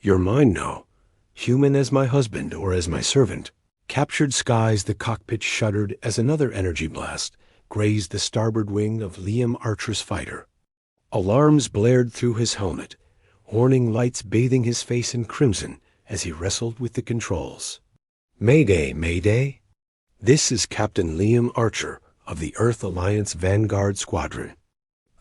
You're mine now, human as my husband or as my servant. Captured skies, the cockpit shuddered as another energy blast grazed the starboard wing of Liam Archer's fighter. Alarms blared through his helmet, warning lights bathing his face in crimson as he wrestled with the controls. Mayday, Mayday! This is Captain Liam Archer of the Earth Alliance Vanguard Squadron.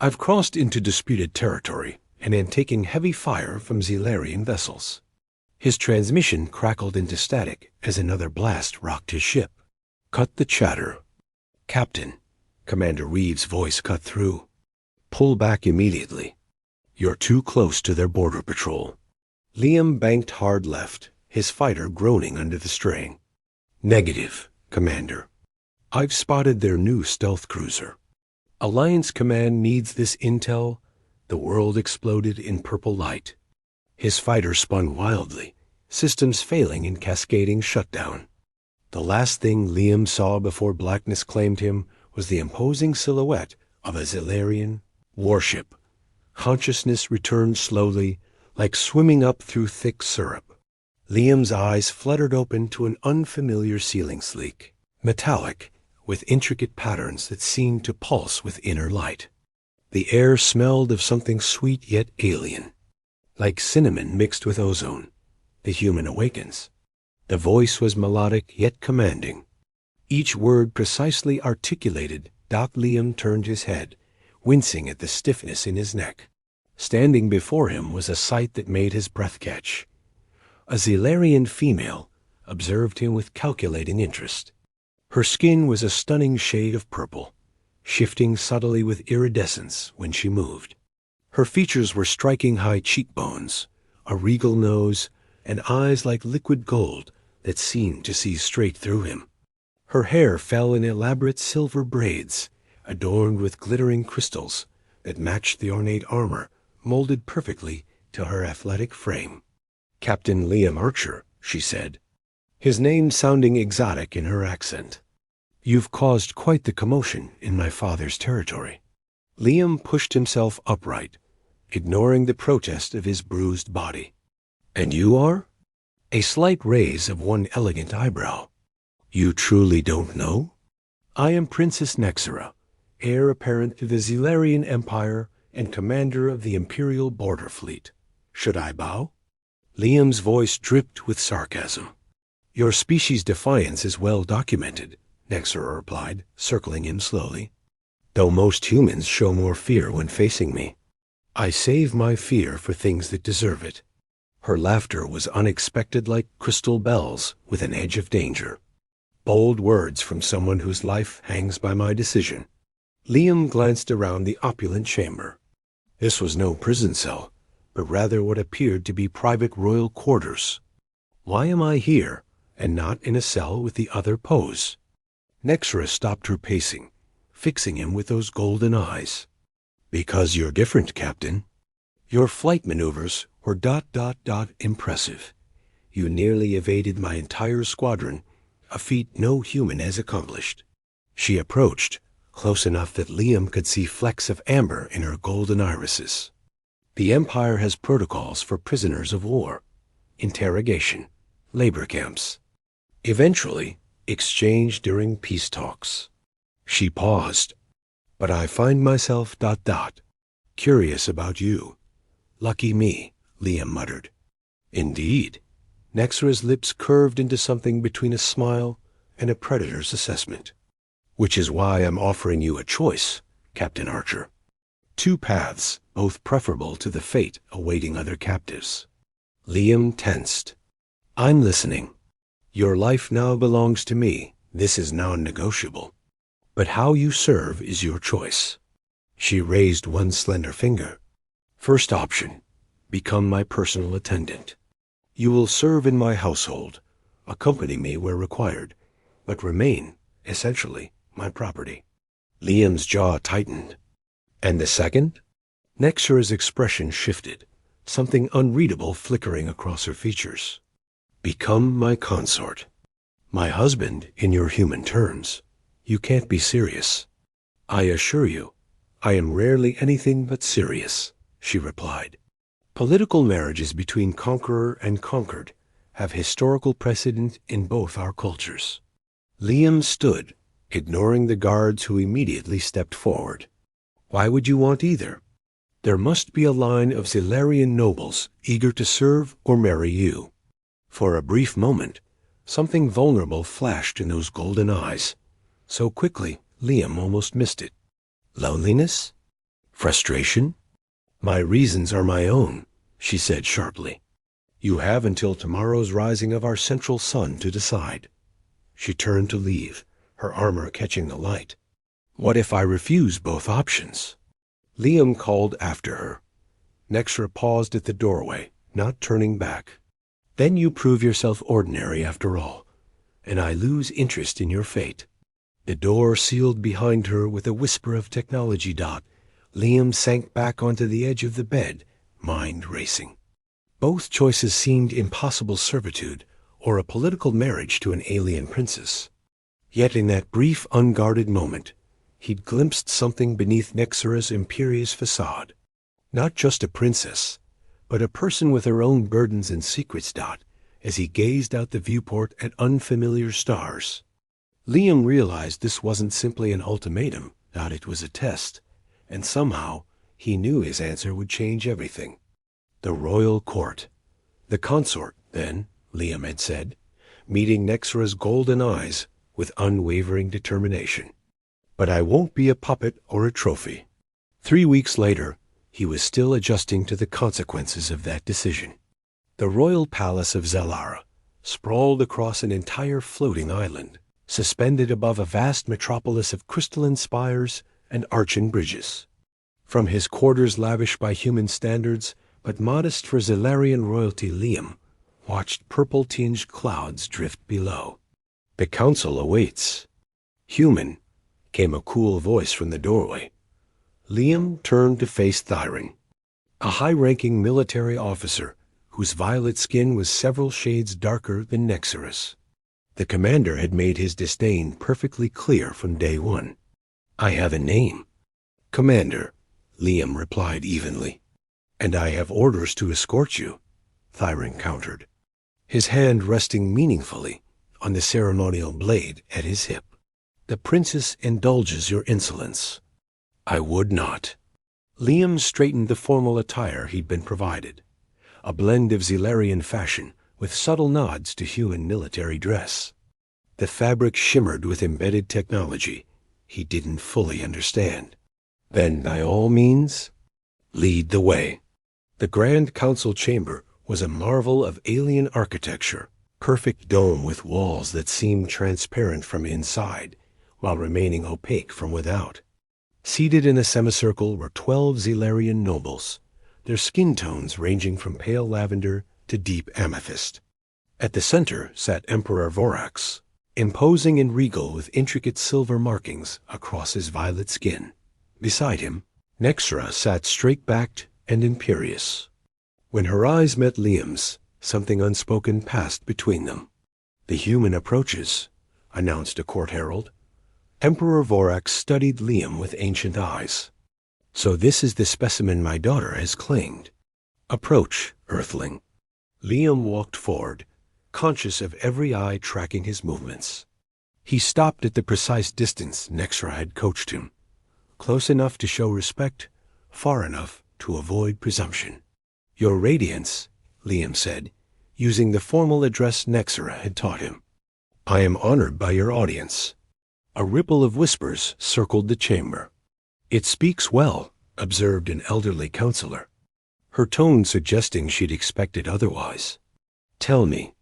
I've crossed into disputed territory and am taking heavy fire from Zilarian vessels. His transmission crackled into static as another blast rocked his ship. Cut the chatter. Captain, Commander Reeves' voice cut through. Pull back immediately. You're too close to their border patrol. Liam banked hard left, his fighter groaning under the strain. Negative, Commander. I've spotted their new stealth cruiser. Alliance Command needs this intel. The world exploded in purple light. His fighter spun wildly, systems failing in cascading shutdown. The last thing Liam saw before blackness claimed him was the imposing silhouette of a Zilarian warship. Consciousness returned slowly, like swimming up through thick syrup. Liam's eyes fluttered open to an unfamiliar ceiling sleek, metallic, with intricate patterns that seemed to pulse with inner light. The air smelled of something sweet yet alien. Like cinnamon mixed with ozone, the human awakens. The voice was melodic yet commanding. Each word precisely articulated. Liam turned his head, wincing at the stiffness in his neck. Standing before him was a sight that made his breath catch. A Zilarian female observed him with calculating interest. Her skin was a stunning shade of purple, shifting subtly with iridescence when she moved. Her features were striking high cheekbones, a regal nose, and eyes like liquid gold that seemed to see straight through him. Her hair fell in elaborate silver braids, adorned with glittering crystals that matched the ornate armor molded perfectly to her athletic frame. Captain Liam Archer, she said, his name sounding exotic in her accent. You've caused quite the commotion in my father's territory. Liam pushed himself upright, ignoring the protest of his bruised body. And you are? A slight raise of one elegant eyebrow. You truly don't know? I am Princess Nexera, heir apparent to the Zilarian Empire and commander of the Imperial Border Fleet. Should I bow? Liam's voice dripped with sarcasm. Your species' defiance is well documented, Nexera replied, circling him slowly. Though most humans show more fear when facing me, I save my fear for things that deserve it. Her laughter was unexpected, like crystal bells with an edge of danger. Bold words from someone whose life hangs by my decision. Liam glanced around the opulent chamber. This was no prison cell, but rather what appeared to be private royal quarters. Why am I here, and not in a cell with the other Poes? Nexera stopped her pacing, fixing him with those golden eyes. Because you're different, Captain. Your flight maneuvers were ... impressive. You nearly evaded my entire squadron, a feat no human has accomplished. She approached, close enough that Liam could see flecks of amber in her golden irises. The Empire has protocols for prisoners of war, interrogation, labor camps. Eventually, exchange during peace talks. She paused. But I find myself ... curious about you. Lucky me, Liam muttered. Indeed. Nexera's lips curved into something between a smile and a predator's assessment. Which is why I'm offering you a choice, Captain Archer. 2 paths, both preferable to the fate awaiting other captives. Liam tensed. I'm listening. Your life now belongs to me. This is non-negotiable. But how you serve is your choice. She raised one slender finger. First option, become my personal attendant. You will serve in my household, accompany me where required, but remain, essentially, my property. Liam's jaw tightened. And the second? Nexera's expression shifted, something unreadable flickering across her features. Become my consort. My husband, in your human terms. You can't be serious. I assure you, I am rarely anything but serious, she replied. Political marriages between conqueror and conquered have historical precedent in both our cultures. Liam stood, ignoring the guards who immediately stepped forward. Why would you want either? There must be a line of Xilarian nobles eager to serve or marry you. For a brief moment, something vulnerable flashed in those golden eyes. So quickly, Liam almost missed it. Loneliness? Frustration? My reasons are my own, she said sharply. You have until tomorrow's rising of our central sun to decide. She turned to leave, her armor catching the light. What if I refuse both options? Liam called after her. Nexra paused at the doorway, not turning back. Then you prove yourself ordinary after all, and I lose interest in your fate. The door sealed behind her with a whisper of technology. Liam sank back onto the edge of the bed, mind racing. Both choices seemed impossible servitude or a political marriage to an alien princess. Yet in that brief, unguarded moment, he'd glimpsed something beneath Nexra's imperious facade. Not just a princess, but a person with her own burdens and secrets. As he gazed out the viewport at unfamiliar stars. Liam realized this wasn't simply an ultimatum, it was a test, and somehow he knew his answer would change everything. The royal court. The consort, then, Liam had said, meeting Nexra's golden eyes with unwavering determination. But I won't be a puppet or a trophy. 3 weeks later, he was still adjusting to the consequences of that decision. The royal palace of Zelara sprawled across an entire floating island, suspended above a vast metropolis of crystalline spires and arching bridges. From his quarters lavish by human standards, but modest for Xilarian royalty, Liam watched purple-tinged clouds drift below. The council awaits. Human, came a cool voice from the doorway. Liam turned to face Thyron, a high-ranking military officer whose violet skin was several shades darker than Nexra's. The commander had made his disdain perfectly clear from day one. I have a name. Commander, Liam replied evenly. And I have orders to escort you, Thyron countered, his hand resting meaningfully on the ceremonial blade at his hip. The princess indulges your insolence. I would not. Liam straightened the formal attire he'd been provided, a blend of Xilarian fashion with subtle nods to human military dress. The fabric shimmered with embedded technology he didn't fully understand. Then, by all means, lead the way. The Grand Council chamber was a marvel of alien architecture, perfect dome with walls that seemed transparent from inside, while remaining opaque from without. Seated in a semicircle were 12 Xilarian nobles, their skin tones ranging from pale lavender to deep amethyst. At the center sat Emperor Vorax, imposing and regal with intricate silver markings across his violet skin. Beside him, Nexra sat straight-backed and imperious. When her eyes met Liam's, something unspoken passed between them. The human approaches, announced a court herald. Emperor Vorax studied Liam with ancient eyes. So this is the specimen my daughter has claimed. Approach, Earthling. Liam walked forward, conscious of every eye tracking his movements. He stopped at the precise distance Nexra had coached him, close enough to show respect, far enough to avoid presumption. Your Radiance, Liam said, using the formal address Nexra had taught him. I am honored by your audience. A ripple of whispers circled the chamber. It speaks well, observed an elderly counselor, her tone suggesting she'd expected otherwise. Tell me,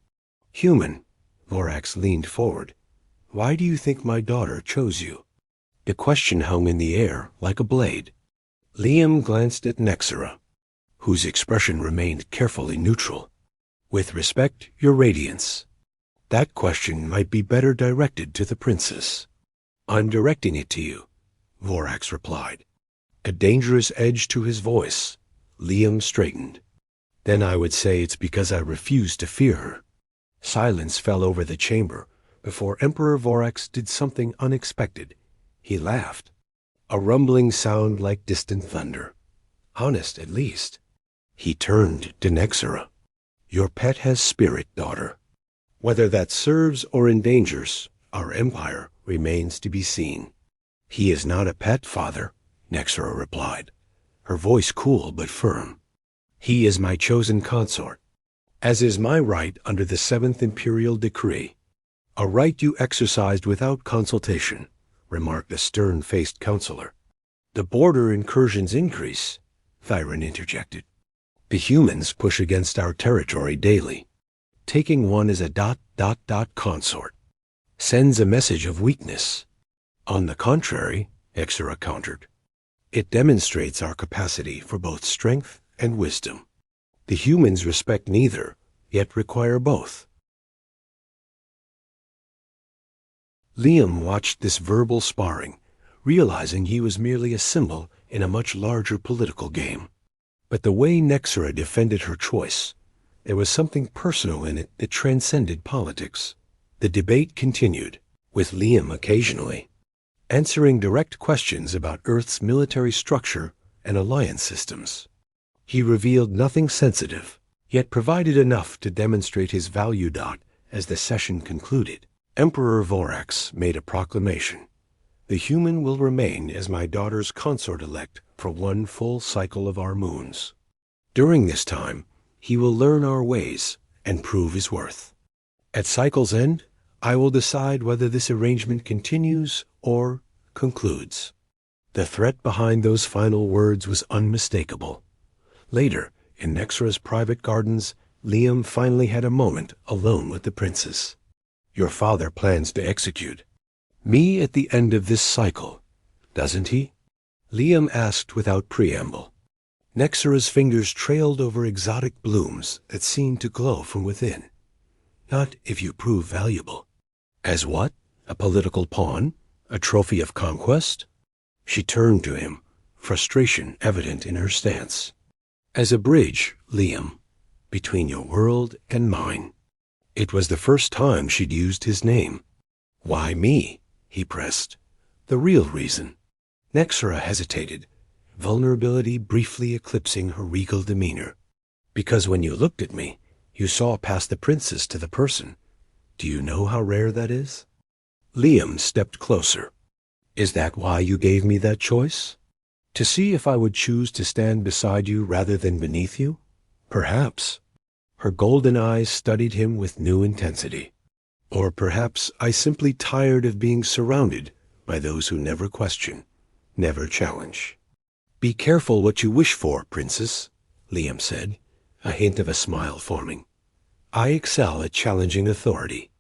human, Vorax leaned forward, why do you think my daughter chose you? The question hung in the air like a blade. Liam glanced at Nexra, whose expression remained carefully neutral. With respect, your Radiance. That question might be better directed to the princess. I'm directing it to you, Vorax replied. A dangerous edge to his voice. Liam straightened. Then I would say it's because I refuse to fear her. Silence fell over the chamber before Emperor Vorax did something unexpected. He laughed. A rumbling sound like distant thunder. Honest, at least. He turned to Nexera. Your pet has spirit, daughter. Whether that serves or endangers our empire remains to be seen. He is not a pet, father, Nexera replied, her voice cool but firm. He is my chosen consort, as is my right under the 7th Imperial Decree. A right you exercised without consultation, remarked the stern-faced counselor. The border incursions increase, Thyron interjected. The humans push against our territory daily. Taking one as a ... consort sends a message of weakness. On the contrary, Exera countered, it demonstrates our capacity for both strength and wisdom. The humans respect neither, yet require both. Liam watched this verbal sparring, realizing he was merely a symbol in a much larger political game. But the way Nexera defended her choice, there was something personal in it that transcended politics. The debate continued, with Liam occasionally answering direct questions about Earth's military structure and alliance systems. He revealed nothing sensitive, yet provided enough to demonstrate his value. As the session concluded, Emperor Vorax made a proclamation. The human will remain as my daughter's consort-elect for one full cycle of our moons. During this time, he will learn our ways and prove his worth. At cycle's end, I will decide whether this arrangement continues or concludes. The threat behind those final words was unmistakable. Later, in Nexera's private gardens, Liam finally had a moment alone with the princess. Your father plans to execute me at the end of this cycle, doesn't he? Liam asked without preamble. Nexera's fingers trailed over exotic blooms that seemed to glow from within. Not if you prove valuable. As what? A political pawn? A trophy of conquest? She turned to him, frustration evident in her stance. As a bridge, Liam, between your world and mine. It was the first time she'd used his name. Why me? He pressed. The real reason. Nexera hesitated, vulnerability briefly eclipsing her regal demeanor. Because when you looked at me, you saw past the princess to the person. Do you know how rare that is? Liam stepped closer. Is that why you gave me that choice? To see if I would choose to stand beside you rather than beneath you? Perhaps. Her golden eyes studied him with new intensity. Or perhaps I simply tired of being surrounded by those who never question, never challenge. Be careful what you wish for, princess, Liam said, a hint of a smile forming. I excel at challenging authority.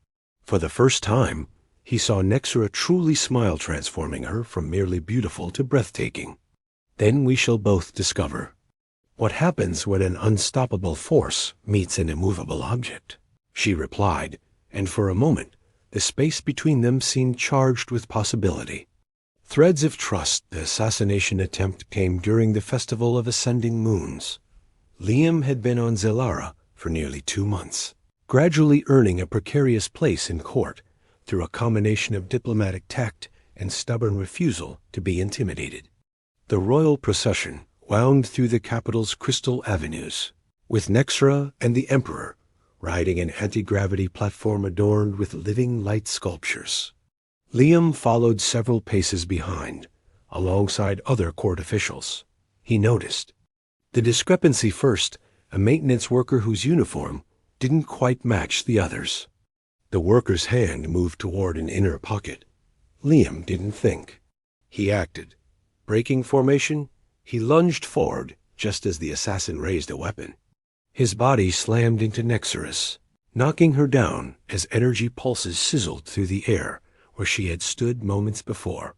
For the first time, he saw Nexera truly smile, transforming her from merely beautiful to breathtaking. Then we shall both discover what happens when an unstoppable force meets an immovable object, she replied, and for a moment, the space between them seemed charged with possibility. Threads of trust. The assassination attempt came during the Festival of Ascending Moons. Liam had been on Zelara for nearly 2 months, gradually earning a precarious place in court through a combination of diplomatic tact and stubborn refusal to be intimidated. The royal procession wound through the capital's crystal avenues, with Nexera and the Emperor riding an anti-gravity platform adorned with living light sculptures. Liam followed several paces behind, alongside other court officials. He noticed the discrepancy first, a maintenance worker whose uniform didn't quite match the others. The worker's hand moved toward an inner pocket. Liam didn't think. He acted. Breaking formation, he lunged forward just as the assassin raised a weapon. His body slammed into Nexera's, knocking her down as energy pulses sizzled through the air where she had stood moments before.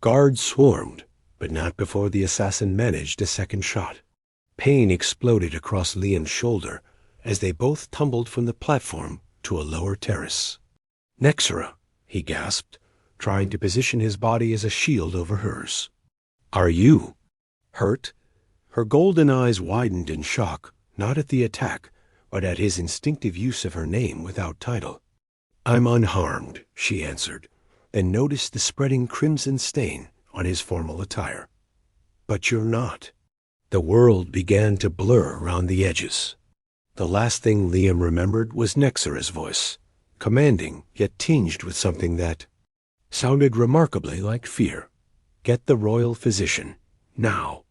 Guards swarmed, but not before the assassin managed a second shot. Pain exploded across Liam's shoulder as they both tumbled from the platform to a lower terrace. Nexera, he gasped, trying to position his body as a shield over hers. Are you hurt? Her golden eyes widened in shock, not at the attack, but at his instinctive use of her name without title. I'm unharmed, she answered, then noticed the spreading crimson stain on his formal attire. But you're not. The world began to blur around the edges. The last thing Liam remembered was Nexera's voice, commanding yet tinged with something that sounded remarkably like fear. "Get the royal physician, now."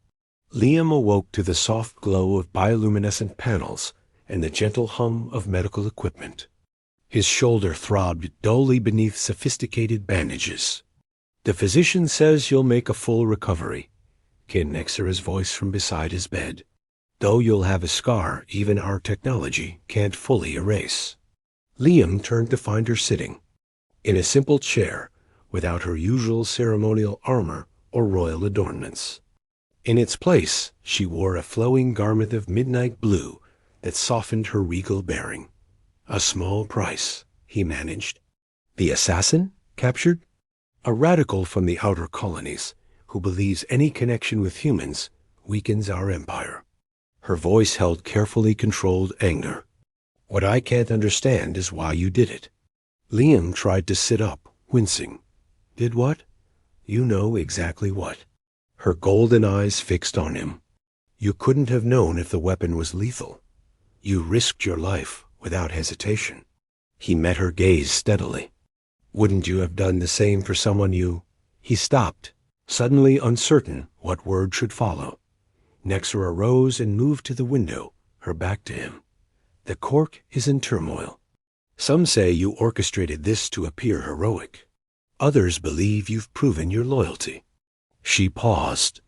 Liam awoke to the soft glow of bioluminescent panels and the gentle hum of medical equipment. His shoulder throbbed dully beneath sophisticated bandages. "The physician says you'll make a full recovery," came Nexera's voice from beside his bed. "Though you'll have a scar even our technology can't fully erase." Liam turned to find her sitting in a simple chair without her usual ceremonial armor or royal adornments. In its place, she wore a flowing garment of midnight blue that softened her regal bearing. "A small price," he managed. "The assassin? Captured?" "A radical from the outer colonies who believes any connection with humans weakens our empire." Her voice held carefully controlled anger. "What I can't understand is why you did it." Liam tried to sit up, wincing. "Did what?" "You know exactly what." Her golden eyes fixed on him. "You couldn't have known if the weapon was lethal. You risked your life without hesitation." He met her gaze steadily. "Wouldn't you have done the same for someone you—" He stopped, suddenly uncertain what word should follow. Nexera rose and moved to the window, her back to him. "The court is in turmoil. Some say you orchestrated this to appear heroic. Others believe you've proven your loyalty." She paused.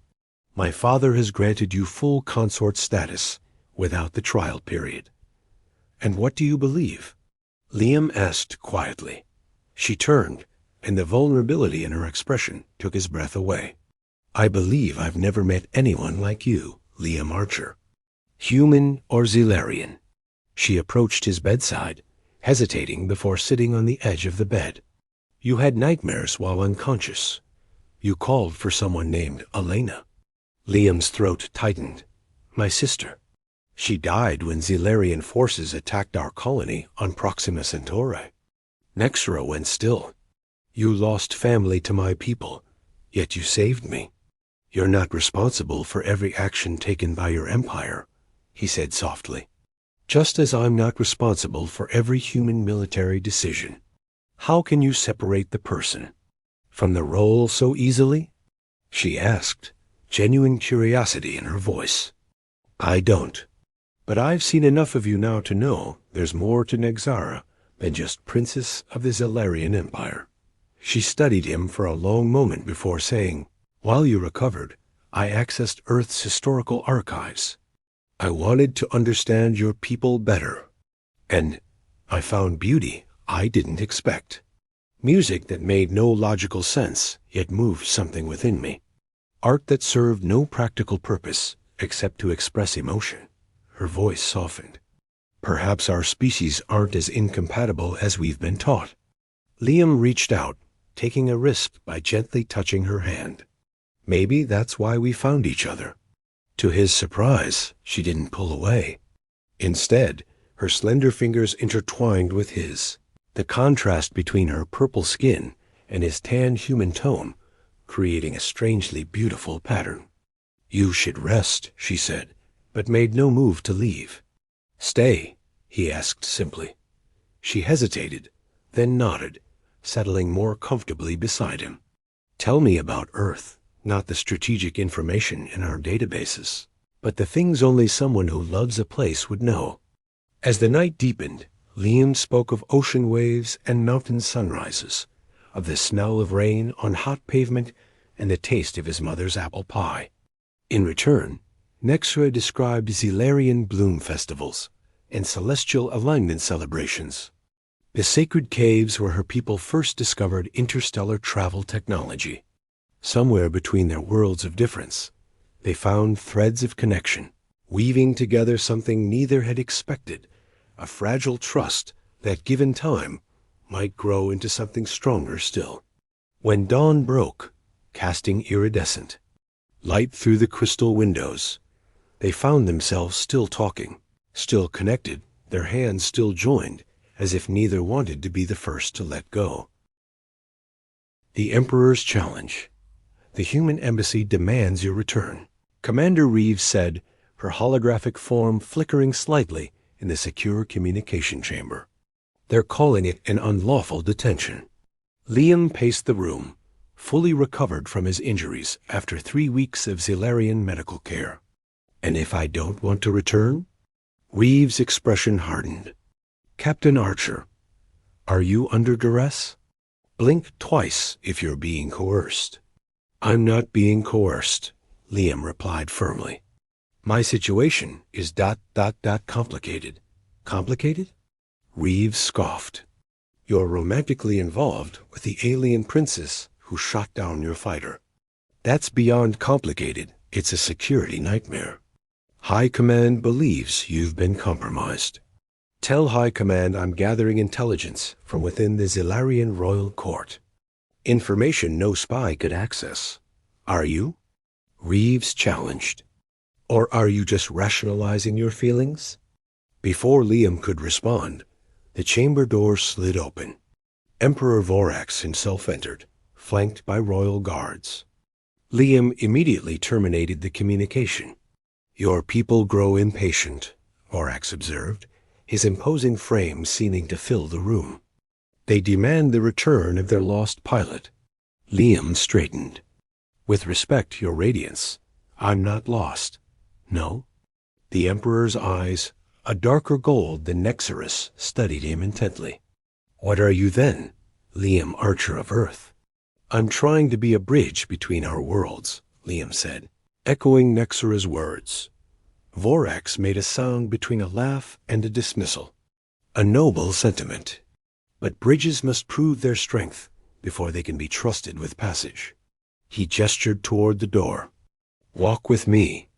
"My father has granted you full consort status without the trial period." "And what do you believe?" Liam asked quietly. She turned, and the vulnerability in her expression took his breath away. "I believe I've never met anyone like you, Liam Archer. Human or Xilarian." She approached his bedside, hesitating before sitting on the edge of the bed. "You had nightmares while unconscious. You called for someone named Elena." Liam's throat tightened. "My sister. She died when Xilarian forces attacked our colony on Proxima Centauri." Nexera went still. "You lost family to my people, yet you saved me." "You're not responsible for every action taken by your empire," he said softly. "Just as I'm not responsible for every human military decision. How can you separate the person from the role so easily?" she asked, genuine curiosity in her voice. "I don't. But I've seen enough of you now to know there's more to Nexera than just princess of the Xilarian Empire." She studied him for a long moment before saying, "While you recovered, I accessed Earth's historical archives. I wanted to understand your people better. And I found beauty I didn't expect. Music that made no logical sense, yet moved something within me. Art that served no practical purpose except to express emotion." Her voice softened. "Perhaps our species aren't as incompatible as we've been taught." Liam reached out, taking a risk by gently touching her hand. "Maybe that's why we found each other." To his surprise, she didn't pull away. Instead, her slender fingers intertwined with his. The contrast between her purple skin and his tan human tone, creating a strangely beautiful pattern. "You should rest," she said, but made no move to leave. "Stay?" he asked simply. She hesitated, then nodded, settling more comfortably beside him. "Tell me about Earth, not the strategic information in our databases, but the things only someone who loves a place would know." As the night deepened, Liam spoke of ocean waves and mountain sunrises, of the smell of rain on hot pavement and the taste of his mother's apple pie. In return, Nexera described Xilarian bloom festivals and celestial alignment celebrations. The sacred caves where her people first discovered interstellar travel technology. Somewhere between their worlds of difference, they found threads of connection, weaving together something neither had expected, a fragile trust that, given time, might grow into something stronger still. When dawn broke, casting iridescent light through the crystal windows, they found themselves still talking, still connected, their hands still joined, as if neither wanted to be the first to let go. The Emperor's challenge. The human embassy demands your return. Commander Reeves said, her holographic form flickering slightly in the secure communication chamber. They're calling it an unlawful detention. Liam paced the room, fully recovered from his injuries after 3 weeks of Zilarian medical care. And if I don't want to return? Reeves' expression hardened. Captain Archer, are you under duress? Blink twice if you're being coerced. I'm not being coerced, Liam replied firmly. My situation is ... complicated. Complicated? Reeves scoffed. You're romantically involved with the alien princess who shot down your fighter. That's beyond complicated. It's a security nightmare. High Command believes you've been compromised. Tell High Command I'm gathering intelligence from within the Zilarian royal court. Information no spy could access. Are you? Reeves challenged. Or are you just rationalizing your feelings? Before Liam could respond, the chamber door slid open. Emperor Vorax himself entered, flanked by royal guards. Liam immediately terminated the communication. Your people grow impatient, Vorax observed, his imposing frame seeming to fill the room. They demand the return of their lost pilot. Liam straightened. With respect, Your Radiance, I'm not lost. No? The Emperor's eyes, a darker gold than Nexarus, studied him intently. What are you then, Liam Archer of Earth? I'm trying to be a bridge between our worlds, Liam said, echoing Nexarus' words. Vorax made a sound between a laugh and a dismissal. A noble sentiment. But bridges must prove their strength before they can be trusted with passage. He gestured toward the door. Walk with me.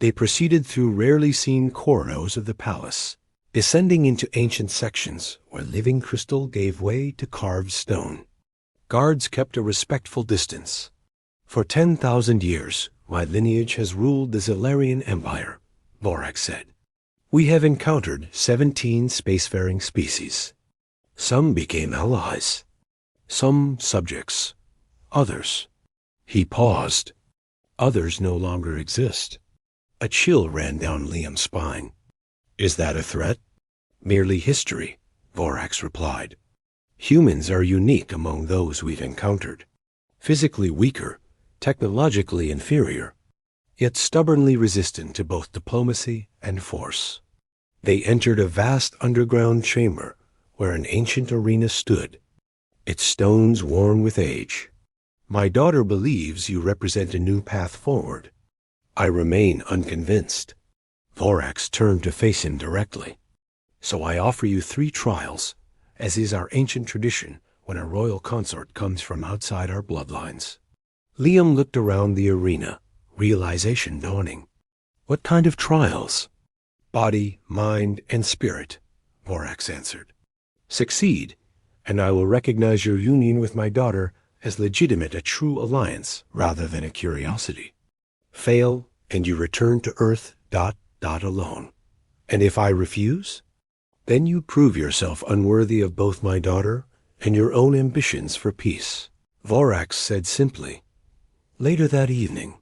They proceeded through rarely seen corridors of the palace, descending into ancient sections where living crystal gave way to carved stone. Guards kept a respectful distance. For 10,000 years, my lineage has ruled the Zilarian Empire, Vorax said. We have encountered 17 spacefaring species. Some became allies. Some subjects. Others. He paused. Others no longer exist. A chill ran down Liam's spine. Is that a threat? Merely history, Vorax replied. Humans are unique among those we've encountered. Physically weaker, technologically inferior, yet stubbornly resistant to both diplomacy and force. They entered a vast underground chamber where an ancient arena stood, its stones worn with age. My daughter believes you represent a new path forward. I remain unconvinced. Vorax turned to face him directly. So I offer you 3 trials, as is our ancient tradition when a royal consort comes from outside our bloodlines. Liam looked around the arena, realization dawning. What kind of trials? Body, mind, and spirit, Vorax answered. Succeed, and I will recognize your union with my daughter as legitimate, a true alliance rather than a curiosity. Fail, and you return to Earth ... alone. And if I refuse? Then you prove yourself unworthy of both my daughter and your own ambitions for peace. Vorax said simply. Later that evening,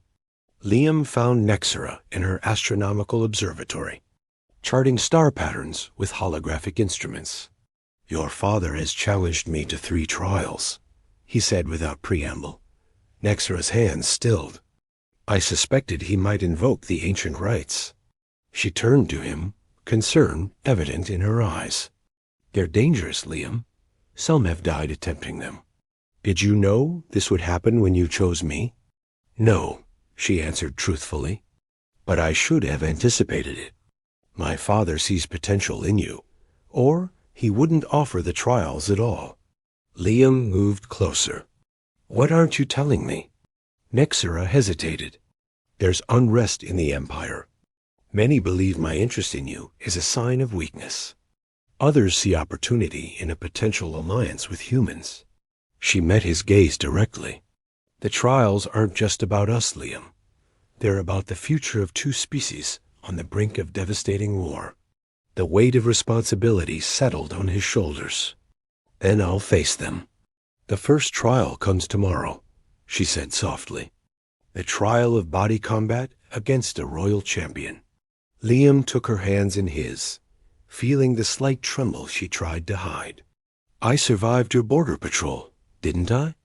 Liam found Nexara in her astronomical observatory, charting star patterns with holographic instruments. Your father has challenged me to 3 trials, he said without preamble. Nexara's hands stilled. I suspected he might invoke the ancient rites. She turned to him, concern evident in her eyes. They're dangerous, Liam. Some have died attempting them. Did you know this would happen when you chose me? No, she answered truthfully. But I should have anticipated it. My father sees potential in you, or he wouldn't offer the trials at all. Liam moved closer. What aren't you telling me? Nexara hesitated. There's unrest in the Empire. Many believe my interest in you is a sign of weakness. Others see opportunity in a potential alliance with humans. She met his gaze directly. The trials aren't just about us, Liam. They're about the future of 2 species on the brink of devastating war. The weight of responsibility settled on his shoulders. Then I'll face them. The first trial comes tomorrow, she said softly. The trial of body combat against a royal champion. Liam took her hands in his, feeling the slight tremble she tried to hide. I survived your border patrol, didn't I?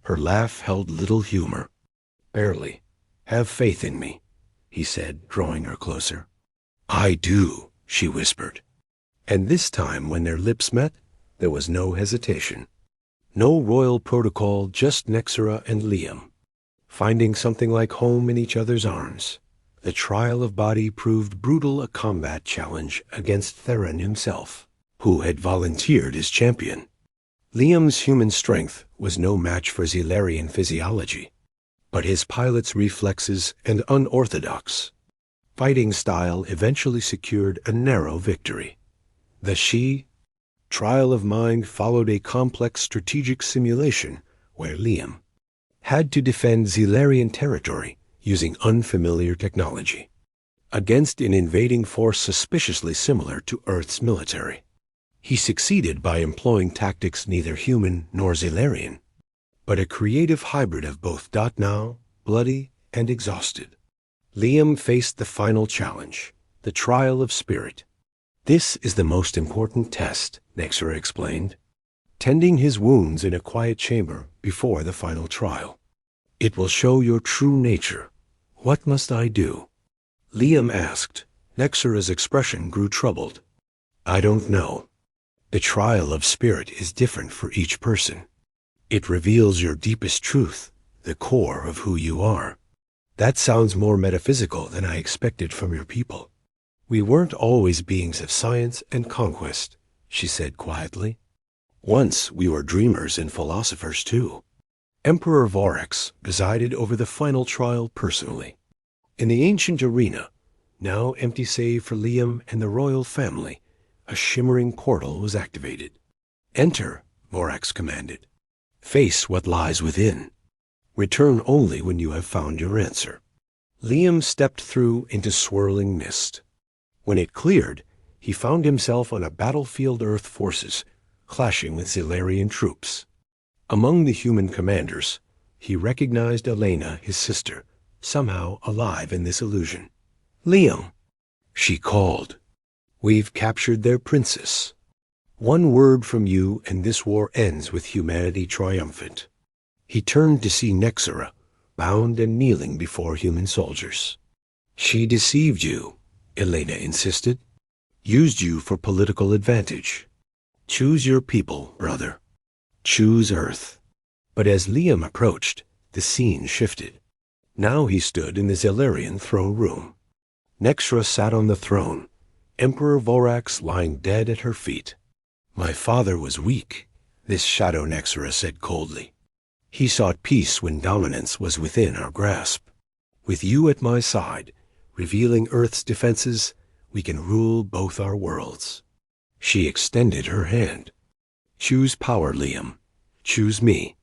Her laugh held little humor. Barely. Have faith in me, he said, drawing her closer. I do, she whispered. And this time, when their lips met, there was no hesitation. No royal protocol, just Nexera and Liam, finding something like home in each other's arms. The trial of body proved brutal, a combat challenge against Theron himself, who had volunteered as champion. Liam's human strength was no match for Zilarian physiology, but his pilot's reflexes and unorthodox fighting style eventually secured a narrow victory. The trial of mind followed a complex strategic simulation where Liam had to defend Zilarian territory using unfamiliar technology against an invading force suspiciously similar to Earth's military. He succeeded by employing tactics neither human nor Zilarian, but a creative hybrid of both. Now, bloody and exhausted, Liam faced the final challenge, the trial of spirit. This is the most important test, Nexera explained, tending his wounds in a quiet chamber before the final trial. It will show your true nature. What must I do? Liam asked. Nexera's expression grew troubled. I don't know. The trial of spirit is different for each person. It reveals your deepest truth, the core of who you are. That sounds more metaphysical than I expected from your people. We weren't always beings of science and conquest, she said quietly. Once we were dreamers and philosophers too. Emperor Vorax presided over the final trial personally. In the ancient arena, now empty save for Liam and the royal family, a shimmering portal was activated. Enter, Vorax commanded. Face what lies within. Return only when you have found your answer. Liam stepped through into swirling mist. When it cleared, he found himself on a battlefield Earth forces, clashing with Zilarian troops. Among the human commanders, he recognized Elena, his sister, somehow alive in this illusion. Liam, she called. We've captured their princess. One word from you and this war ends with humanity triumphant. He turned to see Nexera, bound and kneeling before human soldiers. She deceived you, Elena insisted. Used you for political advantage. Choose your people, brother. Choose Earth. But as Liam approached, the scene shifted. Now he stood in the Zilarian throne room. Nexera sat on the throne, Emperor Vorax lying dead at her feet. My father was weak, this shadow Nexera said coldly. He sought peace when dominance was within our grasp. With you at my side, revealing Earth's defenses, we can rule both our worlds. She extended her hand. Choose power, Liam. Choose me.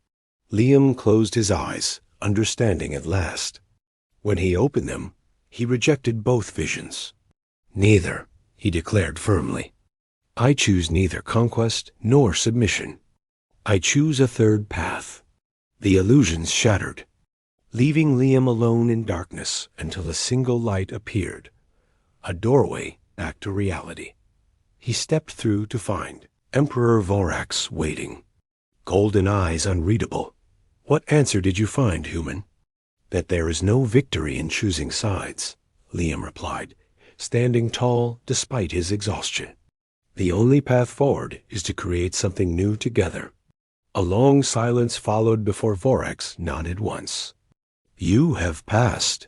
Liam closed his eyes, understanding at last. When he opened them, he rejected both visions. Neither, he declared firmly. I choose neither conquest nor submission. I choose a third path. The illusions shattered, leaving Liam alone in darkness until a single light appeared, a doorway back to reality. He stepped through to find Emperor Vorax waiting, golden eyes unreadable. What answer did you find, human? That there is no victory in choosing sides, Liam replied, standing tall despite his exhaustion. The only path forward is to create something new together. A long silence followed before Vorax nodded once. You have passed.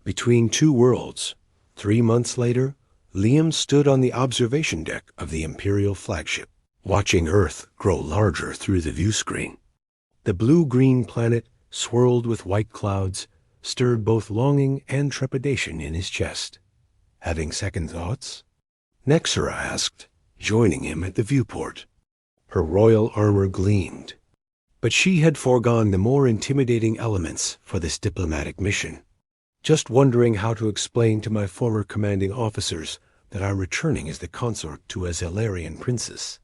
Between two worlds, 3 months later, Liam stood on the observation deck of the Imperial flagship, watching Earth grow larger through the view screen. The blue-green planet, swirled with white clouds, stirred both longing and trepidation in his chest. Having second thoughts? Nexera asked, joining him at the viewport. Her royal armor gleamed, but she had foregone the more intimidating elements for this diplomatic mission. Just wondering how to explain to my former commanding officers that I'm returning as the consort to a Zilarian princess.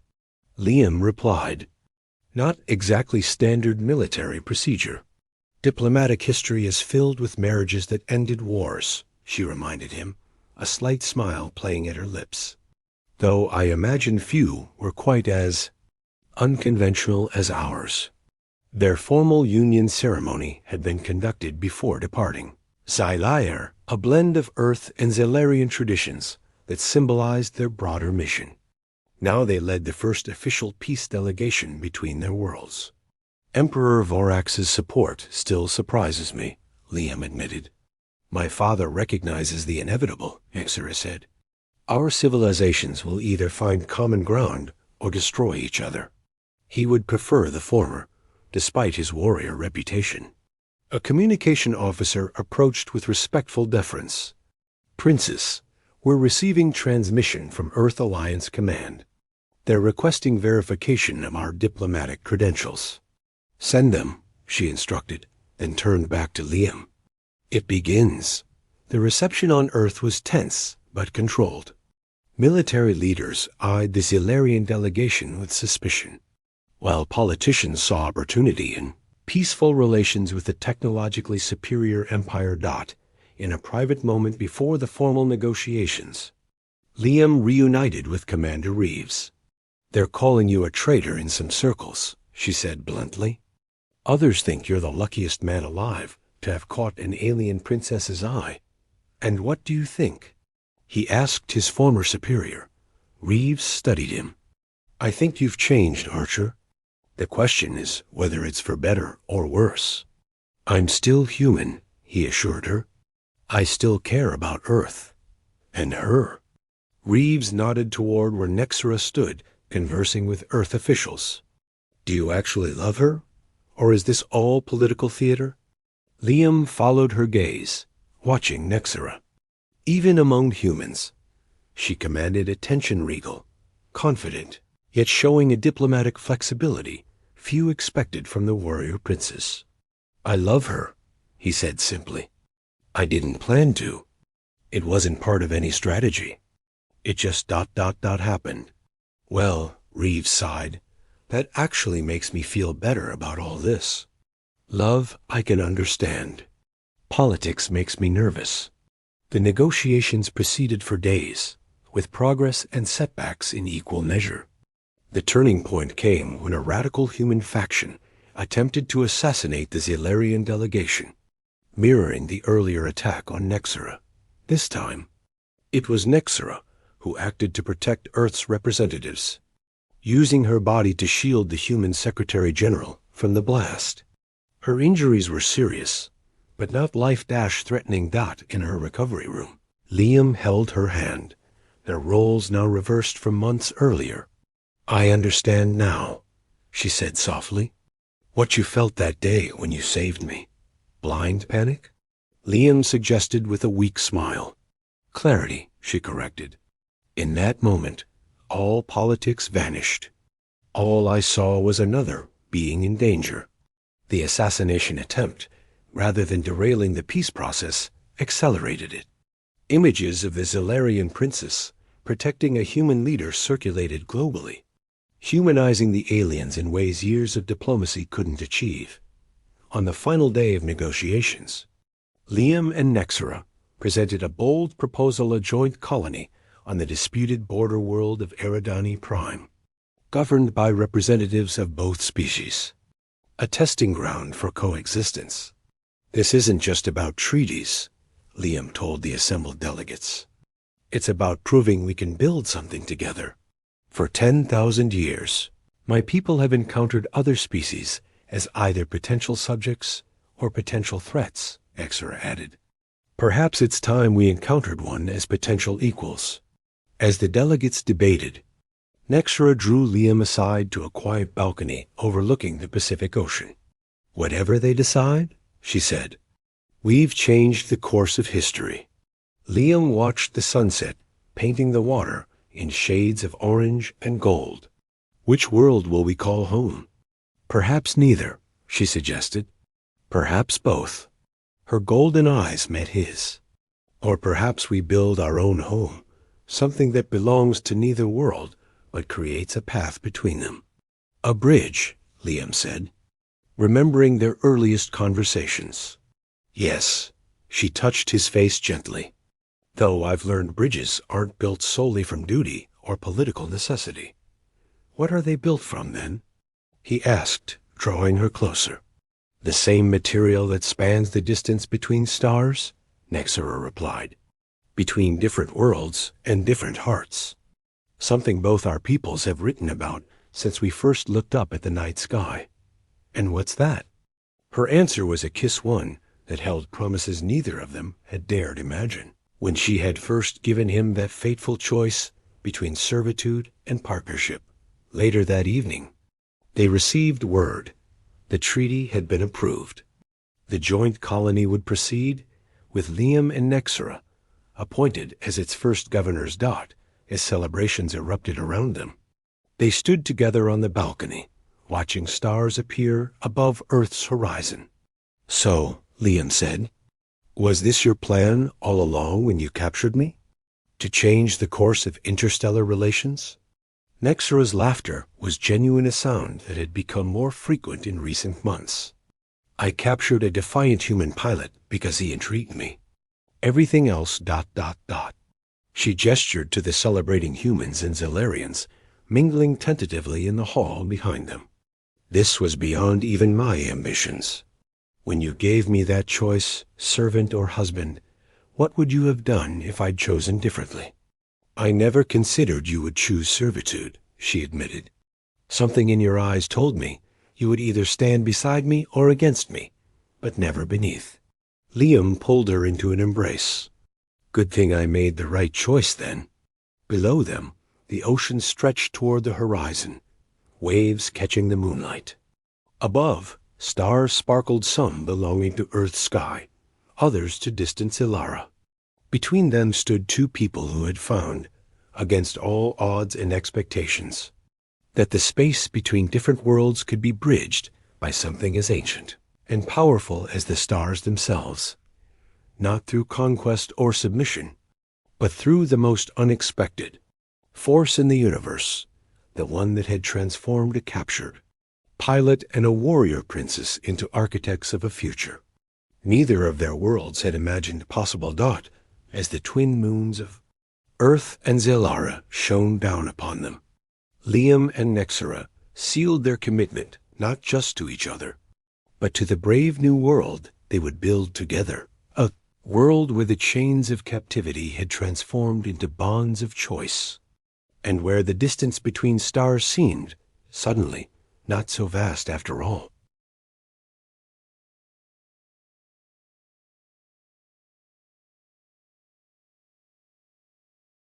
Liam replied, not exactly standard military procedure. Diplomatic history is filled with marriages that ended wars, she reminded him, a slight smile playing at her lips. Though I imagine few were quite as unconventional as ours. Their formal union ceremony had been conducted before departing. Xylair, a blend of Earth and Xelarian traditions that symbolized their broader mission. Now they led the first official peace delegation between their worlds. Emperor Vorax's support still surprises me, Liam admitted. My father recognizes the inevitable, Exera said. Our civilizations will either find common ground or destroy each other. He would prefer the former, despite his warrior reputation. A communication officer approached with respectful deference. Princess, we're receiving transmission from Earth Alliance Command. They're requesting verification of our diplomatic credentials. Send them, she instructed, then turned back to Liam. It begins. The reception on Earth was tense, but controlled. Military leaders eyed the Xelarian delegation with suspicion, while politicians saw opportunity in peaceful relations with the technologically superior Empire. In a private moment before the formal negotiations, Liam reunited with Commander Reeves. They're calling you a traitor in some circles, she said bluntly. Others think you're the luckiest man alive to have caught an alien princess's eye. And what do you think? He asked his former superior. Reeves studied him. I think you've changed, Archer. The question is whether it's for better or worse. I'm still human, he assured her. I still care about Earth. And her. Reeves nodded toward where Nexera stood, conversing with Earth officials. Do you actually love her? Or is this all political theater? Liam followed her gaze, watching Nexera. Even among humans, she commanded attention regal, confident, yet showing a diplomatic flexibility few expected from the warrior princess. I love her, he said simply. I didn't plan to. It wasn't part of any strategy. It just happened. Well, Reeves sighed, that actually makes me feel better about all this. Love, I can understand. Politics makes me nervous. The negotiations proceeded for days, with progress and setbacks in equal measure. The turning point came when a radical human faction attempted to assassinate the Xelarian delegation, mirroring the earlier attack on Nexera. This time, it was Nexera who acted to protect Earth's representatives, using her body to shield the human Secretary-General from the blast. Her injuries were serious, but not life-threatening. In her recovery room, Liam held her hand, their roles now reversed from months earlier. I understand now, she said softly. What you felt that day when you saved me. Blind panic? Liam suggested with a weak smile. Clarity, she corrected. In that moment, all politics vanished. All I saw was another being in danger. The assassination attempt, rather than derailing the peace process, accelerated it. Images of the Xelarian princess protecting a human leader circulated globally, humanizing the aliens in ways years of diplomacy couldn't achieve. On the final day of negotiations, Liam and Nexera presented a bold proposal: a joint colony on the disputed border world of Eridani Prime, governed by representatives of both species. A testing ground for coexistence. This isn't just about treaties, Liam told the assembled delegates. It's about proving we can build something together. For 10,000 years, my people have encountered other species as either potential subjects or potential threats, Exera added. Perhaps it's time we encountered one as potential equals. As the delegates debated, Nexera drew Liam aside to a quiet balcony overlooking the Pacific Ocean. Whatever they decide, she said, we've changed the course of history. Liam watched the sunset, painting the water in shades of orange and gold. Which world will we call home? Perhaps neither, she suggested. Perhaps both. Her golden eyes met his. Or perhaps we build our own home, something that belongs to neither world, but creates a path between them. A bridge, Liam said. remembering their earliest conversations. Yes, she touched his face gently. Though I've learned bridges aren't built solely from duty or political necessity. What are they built from, then? He asked, drawing her closer. The same material that spans the distance between stars, Nexera replied. Between different worlds and different hearts. Something both our peoples have written about since we first looked up at the night sky. And what's that? Her answer was a kiss one that held promises neither of them had dared imagine. When she had first given him that fateful choice between servitude and partnership. Later that evening, they received word. The treaty had been approved. The joint colony would proceed, with Liam and Nexera appointed as its first governors as celebrations erupted around them. They stood together on the balcony, watching stars appear above Earth's horizon. So, Liam said, was this your plan all along when you captured me? To change the course of interstellar relations? Nexera's laughter was genuine, a sound that had become more frequent in recent months. I captured a defiant human pilot because he intrigued me. Everything else ... She gestured to the celebrating humans and Zellarians, mingling tentatively in the hall behind them. This was beyond even my ambitions. When you gave me that choice, servant or husband, what would you have done if I'd chosen differently? I never considered you would choose servitude, she admitted. Something in your eyes told me you would either stand beside me or against me, but never beneath. Liam pulled her into an embrace. Good thing I made the right choice then. Below them, the ocean stretched toward the horizon, waves catching the moonlight. Above, stars sparkled, some belonging to Earth's sky, others to distant Zilara. Between them stood two people who had found, against all odds and expectations, that the space between different worlds could be bridged by something as ancient and powerful as the stars themselves, not through conquest or submission, but through the most unexpected force in the universe, the one that had transformed a captured pilot and a warrior princess into architects of a future. Neither of their worlds had imagined possible as the twin moons of Earth and Zilara shone down upon them. Liam and Nexera sealed their commitment not just to each other, but to the brave new world they would build together, a world where the chains of captivity had transformed into bonds of choice, and where the distance between stars seemed, suddenly, not so vast after all.